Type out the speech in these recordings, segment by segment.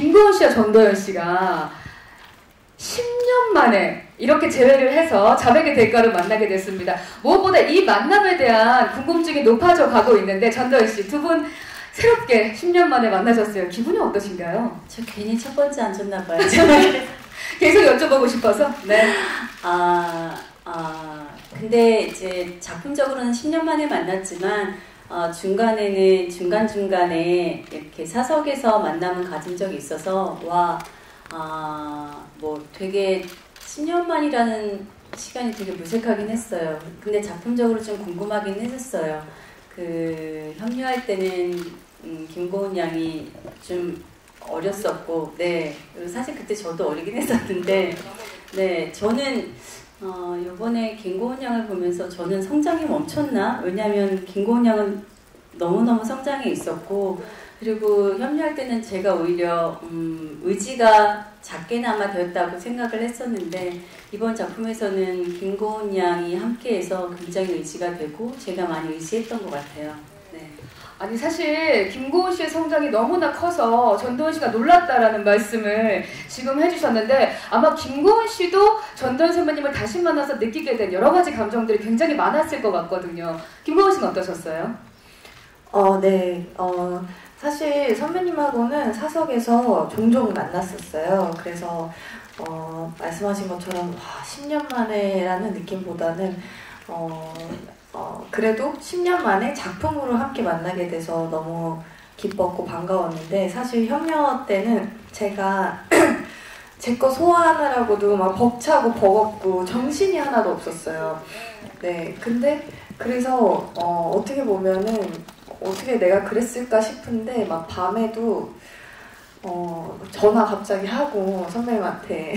김고은 씨와 전도연 씨가 10년 만에 이렇게 재회를 해서 자백의 대가로 만나게 됐습니다. 무엇보다 이 만남에 대한 궁금증이 높아져 가고 있는데 전도연 씨, 두 분 새롭게 10년 만에 만나셨어요. 기분이 어떠신가요? 저 괜히 첫 번째 앉았나 봐요. 계속 여쭤보고 싶어서. 네. 근데 이제 작품적으로는 10년 만에 만났지만 중간에는 중간중간에 이렇게 사석에서 만남은 가진 적이 있어서 뭐 되게 10년 만이라는 시간이 되게 무색하긴 했어요. 근데 작품적으로 좀 궁금하긴 했었어요. 협류할 때는 김고은 양이 좀 어렸었고, 네. 그리고 사실 그때 저도 어리긴 했었는데, 네. 저는 이번에 김고은 양을 보면서 저는 성장이 멈췄나? 왜냐하면 김고은 양은 너무너무 성장해 있었고, 그리고 협력할 때는 제가 오히려 의지가 작게나마 되었다고 생각을 했었는데, 이번 작품에서는 김고은 양이 함께해서 굉장히 의지가 되고 제가 많이 의지했던 것 같아요. 네. 아니 사실 김고은 씨의 성장이 너무나 커서 전도연 씨가 놀랐다라는 말씀을 지금 해주셨는데, 아마 김고은 씨도 전도연 선배님을 다시 만나서 느끼게 된 여러 가지 감정들이 굉장히 많았을 것 같거든요. 김고은 씨는 어떠셨어요? 네. 사실 선배님하고는 사석에서 종종 만났었어요. 그래서 말씀하신 것처럼 10년 만에라는 느낌보다는 그래도 10년 만에 작품으로 함께 만나게 돼서 너무 기뻤고 반가웠는데, 사실 협녀 때는 제가 제 거 소화하느라고도 막 벅차고 버겁고 정신이 하나도 없었어요. 네, 근데 그래서 어떻게 보면은 어떻게 내가 그랬을까 싶은데, 막 밤에도 전화 갑자기 하고 선배님한테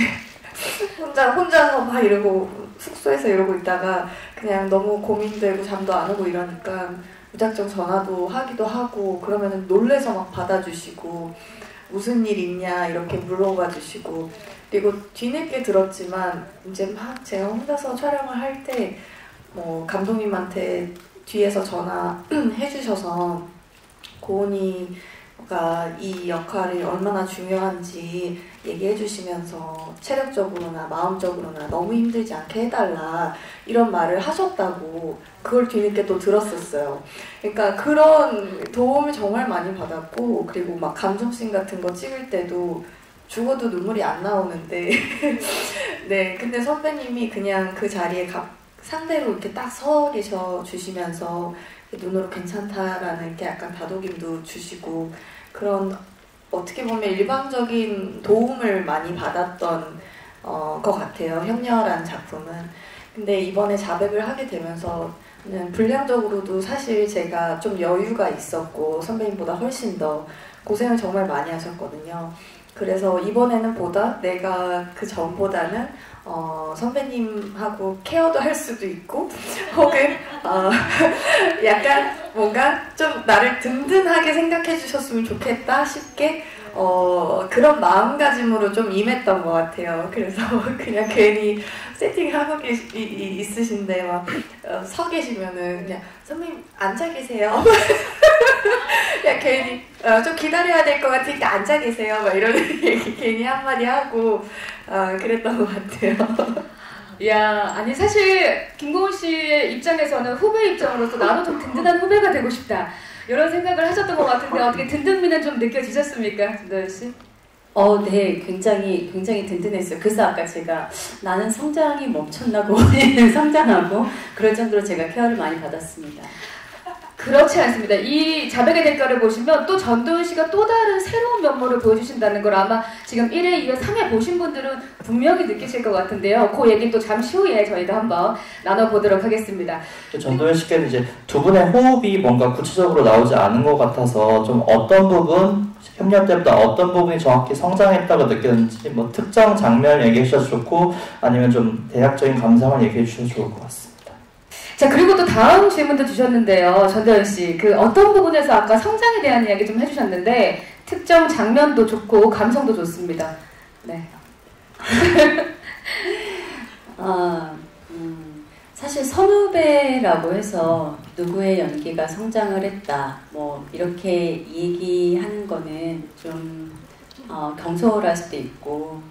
혼자서 막 이러고 숙소에서 이러고 있다가 그냥 너무 고민되고 잠도 안 오고 이러니까 무작정 전화도 하기도 하고, 그러면은 놀래서 막 받아주시고 무슨 일 있냐 이렇게 물어봐 주시고, 그리고 뒤늦게 들었지만 이제 막 제가 혼자서 촬영을 할 때 감독님한테 뒤에서 전화해 주셔서 고은이가 이 역할이 얼마나 중요한지 얘기해 주시면서 체력적으로나 마음적으로나 너무 힘들지 않게 해달라 이런 말을 하셨다고, 그걸 뒤늦게 또 들었었어요. 그러니까 그런 도움을 정말 많이 받았고, 그리고 막 감정씬 같은 거 찍을 때도 죽어도 눈물이 안 나오는데 네, 근데 선배님이 그냥 그 자리에 상대로 이렇게 딱 서 계셔 주시면서 눈으로 괜찮다라는 이렇게 약간 다독임도 주시고, 그런 어떻게 보면 일방적인 도움을 많이 받았던 것 같아요, 협녀라는 작품은. 근데 이번에 자백을 하게 되면서는 분량적으로도 사실 제가 좀 여유가 있었고 선배님보다 훨씬 더 고생을 정말 많이 하셨거든요. 그래서 이번에는 내가 그 전보다는 선배님하고 케어도 할 수도 있고, 혹은 약간 뭔가 좀 나를 든든하게 생각해 주셨으면 좋겠다 싶게 그런 마음가짐으로 좀 임했던 것 같아요. 그래서 그냥 괜히 세팅하고 있으신데 막 서 계시면은 그냥 선배님 앉아 계세요. 그냥 괜히 좀 기다려야 될 것 같으니까 앉아 계세요. 막 이런 얘기 괜히 한마디 하고 그랬던 것 같아요. 이야, 아니 사실 김고은 씨의 입장에서는 후배 입장으로서 나도 좀 든든한 후배가 되고 싶다 이런 생각을 하셨던 것 같은데, 어떻게 든든미는 좀 느껴지셨습니까, 전도연 씨? 네, 굉장히 든든했어요. 그래서 아까 제가 나는 성장이 멈췄나 고은이는 성장하고 그럴 정도로 제가 케어를 많이 받았습니다. 그렇지 않습니다. 이 자백의 대가를 보시면 또 전도연 씨가 또 다른 새로운 면모를 보여주신다는 걸 아마 지금 1회, 2회, 3회 보신 분들은 분명히 느끼실 것 같은데요. 그 얘기는 또 잠시 후에 저희도 한번 나눠보도록 하겠습니다. 전도연 씨께는 이제 두 분의 호흡이 뭔가 구체적으로 나오지 않은 것 같아서 좀 어떤 부분, 협력 때보다 어떤 부분이 정확히 성장했다고 느꼈는지 뭐 특정 장면 얘기해 주셔도 좋고, 아니면 좀 대략적인 감상을 얘기해 주셔도 좋을 것 같습니다. 자, 그리고 또 다음 질문도 주셨는데요. 전도연 씨, 어떤 부분에서 아까 성장에 대한 이야기 좀 해주셨는데, 특정 장면도 좋고 감성도 좋습니다. 네. 사실 선후배라고 해서 누구의 연기가 성장을 했다 뭐 이렇게 얘기하는 거는 좀 경솔할 수도 있고,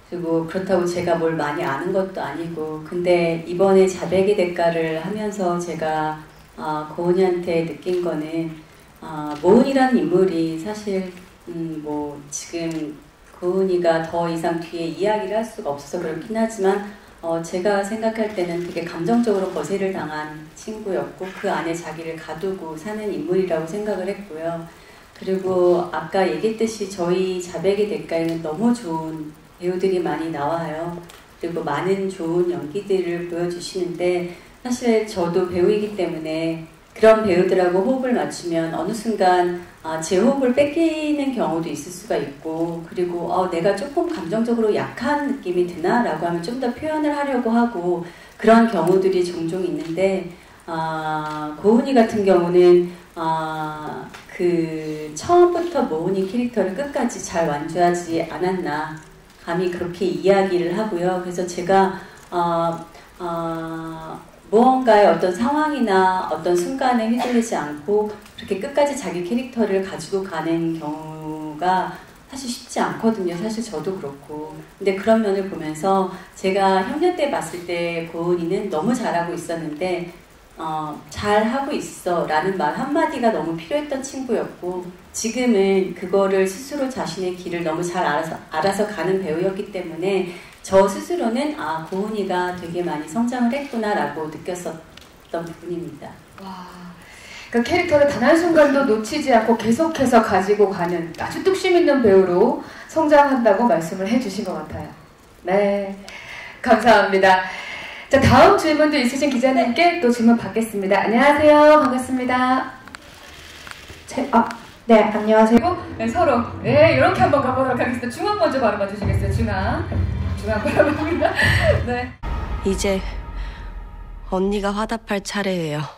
그리고 그렇다고 제가 뭘 많이 아는 것도 아니고, 근데 이번에 자백의 대가를 하면서 제가 고은이한테 느낀 거는 모은이라는 인물이 사실 뭐 지금 고은이가 더 이상 뒤에 이야기를 할 수가 없어서 그렇긴 하지만 제가 생각할 때는 되게 감정적으로 거세를 당한 친구였고 그 안에 자기를 가두고 사는 인물이라고 생각을 했고요. 그리고 아까 얘기했듯이 저희 자백의 대가에는 너무 좋은 배우들이 많이 나와요. 그리고 많은 좋은 연기들을 보여주시는데 사실 저도 배우이기 때문에 그런 배우들하고 호흡을 맞추면 어느 순간 제 호흡을 뺏기는 경우도 있을 수가 있고, 그리고 내가 조금 감정적으로 약한 느낌이 드나? 라고 하면 좀 더 표현을 하려고 하고 그런 경우들이 종종 있는데 고은이 같은 경우는 그 처음부터 모은이 캐릭터를 끝까지 잘 완주하지 않았나 감히 그렇게 이야기를 하고요. 그래서 제가 무언가의 어떤 상황이나 어떤 순간에 휘둘리지 않고 그렇게 끝까지 자기 캐릭터를 가지고 가는 경우가 사실 쉽지 않거든요. 사실 저도 그렇고. 근데 그런 면을 보면서 제가 형년 때 봤을 때 고은이는 너무 잘하고 있었는데 잘하고 있어 라는 말 한마디가 너무 필요했던 친구였고, 지금은 그거를 스스로 자신의 길을 너무 잘 알아서 가는 배우였기 때문에 저 스스로는 고은이가 되게 많이 성장을 했구나 라고 느꼈었던 부분입니다. 와, 그 캐릭터를 단 한순간도 놓치지 않고 계속해서 가지고 가는 아주 뚝심 있는 배우로 성장한다고 말씀을 해주신 것 같아요. 네, 감사합니다. 자, 다음 질문도 있으신 기자님께 또 질문 받겠습니다. 안녕하세요. 반갑습니다. 네, 안녕하세요. 그리고 서로 이렇게 한번 가보도록 하겠습니다. 중앙 먼저 바로 봐주시겠어요? 중앙 바라봅니다. 네. 이제 언니가 화답할 차례예요.